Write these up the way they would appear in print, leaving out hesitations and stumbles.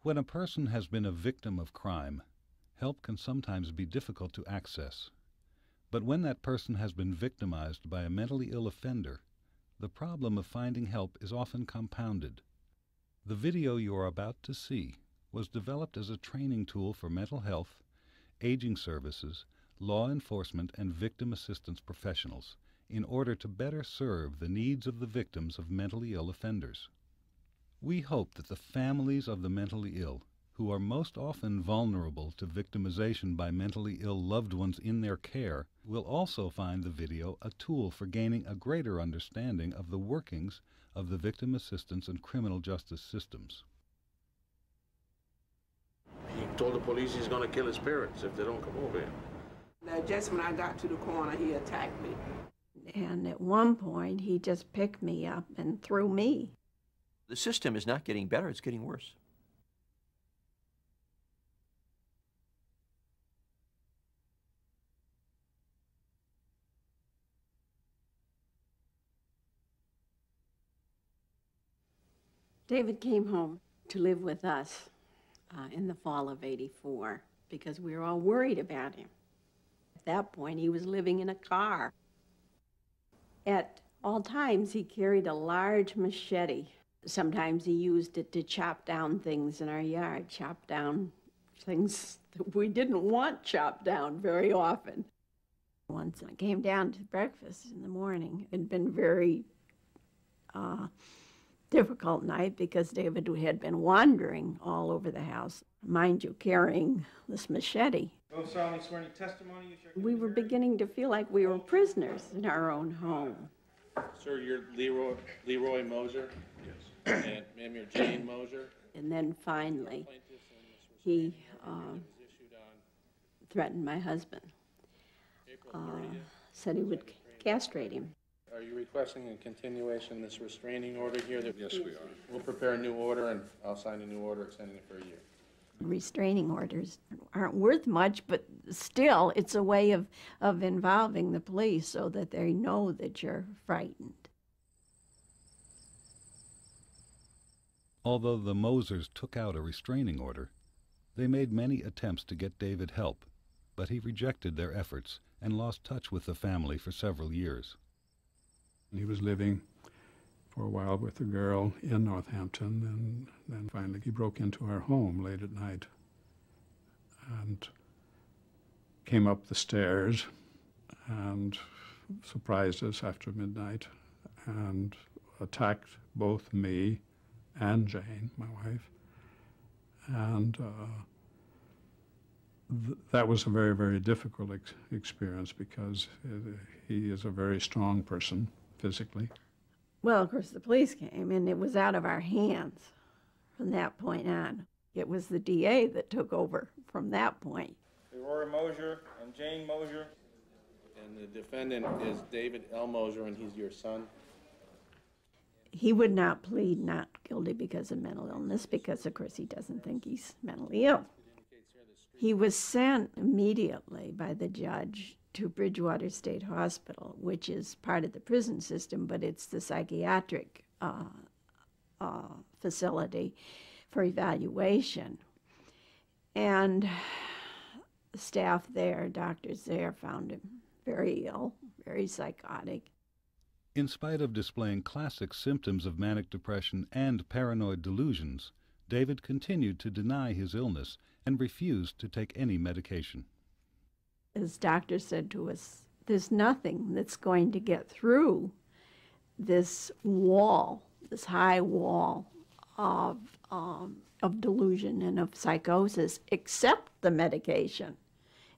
When a person has been a victim of crime, help can sometimes be difficult to access. But when that person has been victimized by a mentally ill offender, the problem of finding help is often compounded. The video you are about to see was developed as a training tool for mental health, aging services, law enforcement, and victim assistance professionals in order to better serve the needs of the victims of mentally ill offenders. We hope that the families of the mentally ill, who are most often vulnerable to victimization by mentally ill loved ones in their care, will also find the video a tool for gaining a greater understanding of the workings of the victim assistance and criminal justice systems. He told the police he's going to kill his parents if they don't come over here. Now, just when I got to the corner, he attacked me. And at one point, he just picked me up and threw me. The system is not getting better, it's getting worse. David came home to live with us in the fall of '84 because we were all worried about him. At that point, he was living in a car. At all times, he carried a large machete. Sometimes he used it to chop down things in our yard, chop down things that we didn't want chopped down very often. Once I came down to breakfast in the morning. It had been very difficult night because David had been wandering all over the house, mind you, carrying this machete. We were beginning to feel like we were prisoners in our own home. Sir, you're Leroy Moser? Yes. And ma'am, you're Jane Moser? And then finally, he threatened my husband, said he would castrate him. Are you requesting a continuation of this restraining order here? Yes, we are. We'll prepare a new order, and I'll sign a new order extending it for a year. Restraining orders aren't worth much, but still, it's a way of involving the police so that they know that you're frightened. Although the Mosers took out a restraining order, they made many attempts to get David help, but he rejected their efforts and lost touch with the family for several years. He was living for a while with a girl in Northampton, and then finally he broke into our home late at night and came up the stairs and surprised us after midnight and attacked both me and Jane, my wife. And that was a very, very difficult experience because he is a very strong person physically. Well, of course, the police came, and it was out of our hands from that point on. It was the DA that took over from that point. Leroy Moser and Jane Moser. And the defendant is David L. Moser, and he's your son? He would not plead not guilty because of mental illness because, of course, he doesn't think he's mentally ill. He was sent immediately by the judge to Bridgewater State Hospital, which is part of the prison system, but it's the psychiatric facility for evaluation. And the staff there, doctors there, found him very ill, very psychotic. In spite of displaying classic symptoms of manic depression and paranoid delusions, David continued to deny his illness and refused to take any medication. As doctor said to us, there's nothing that's going to get through this wall, this high wall of delusion and of psychosis, except the medication.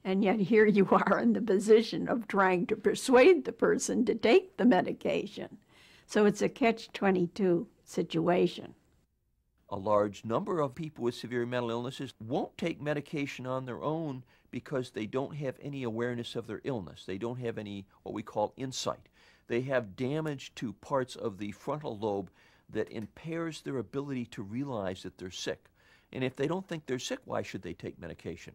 And yet here you are in the position of trying to persuade the person to take the medication. So it's a catch-22 situation. A large number of people with severe mental illnesses won't take medication on their own because they don't have any awareness of their illness. They don't have any, what we call, insight. They have damage to parts of the frontal lobe that impairs their ability to realize that they're sick. And if they don't think they're sick, why should they take medication?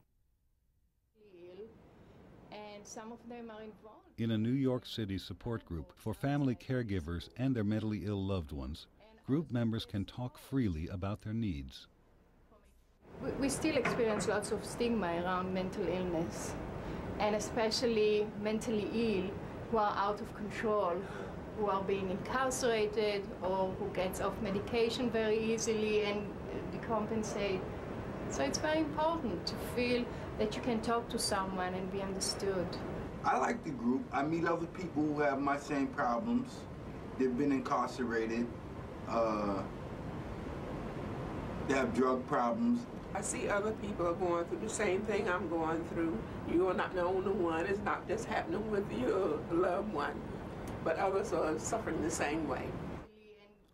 And some of them are involved. In a New York City support group for family caregivers and their mentally ill loved ones, group members can talk freely about their needs. We still experience lots of stigma around mental illness, and especially mentally ill who are out of control, who are being incarcerated or who gets off medication very easily and decompensate. So it's very important to feel that you can talk to someone and be understood. I like the group. I meet other people who have my same problems. They've been incarcerated. They have drug problems. I see other people are going through the same thing I'm going through. You are not the only one. It's not just happening with your loved one, but others are suffering the same way.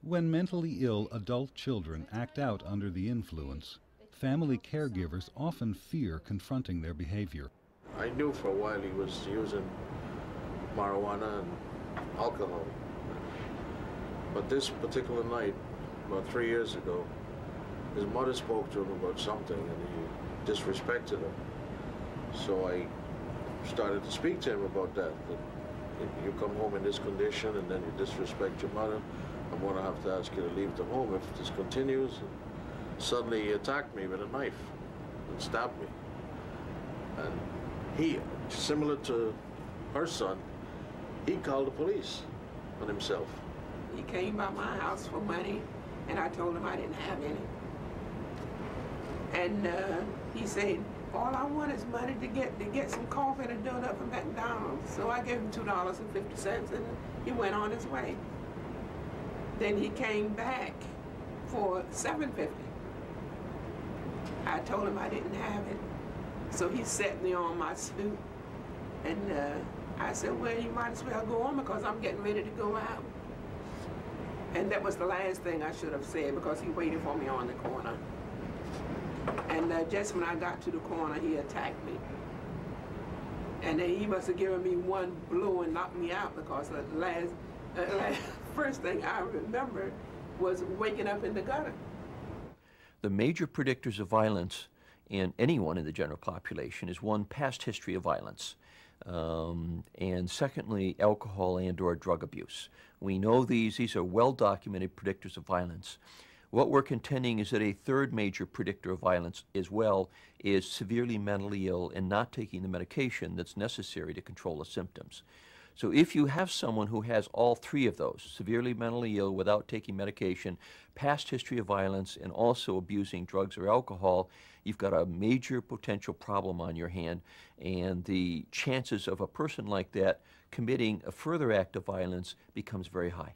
When mentally ill adult children act out under the influence, family caregivers often fear confronting their behavior. I knew for a while he was using marijuana and alcohol. But this particular night, about 3 years ago, his mother spoke to him about something and he disrespected her. So I started to speak to him about that you come home in this condition and then you disrespect your mother, I'm going to have to ask you to leave the home if this continues. And suddenly he attacked me with a knife and stabbed me. And he, similar to her son, he called the police on himself. He came by my house for money, and I told him I didn't have any. And he said, all I want is money to get some coffee and a donut from McDonald's. So I gave him $2.50, and he went on his way. Then he came back for $7.50. I told him I didn't have it. So he set me on my stoop, and I said, well, you might as well go on because I'm getting ready to go out. And that was the last thing I should have said because he waited for me on the corner. And just when I got to the corner, he attacked me. And then he must have given me one blow and knocked me out because the first thing I remember was waking up in the gutter. The major predictors of violence in anyone in the general population is one, past history of violence, and secondly, alcohol and/or drug abuse. We know these are well-documented predictors of violence. What we're contending is that a third major predictor of violence as well is severely mentally ill and not taking the medication that's necessary to control the symptoms. So if you have someone who has all three of those, severely mentally ill without taking medication, past history of violence, and also abusing drugs or alcohol, you've got a major potential problem on your hand, and the chances of a person like that committing a further act of violence becomes very high.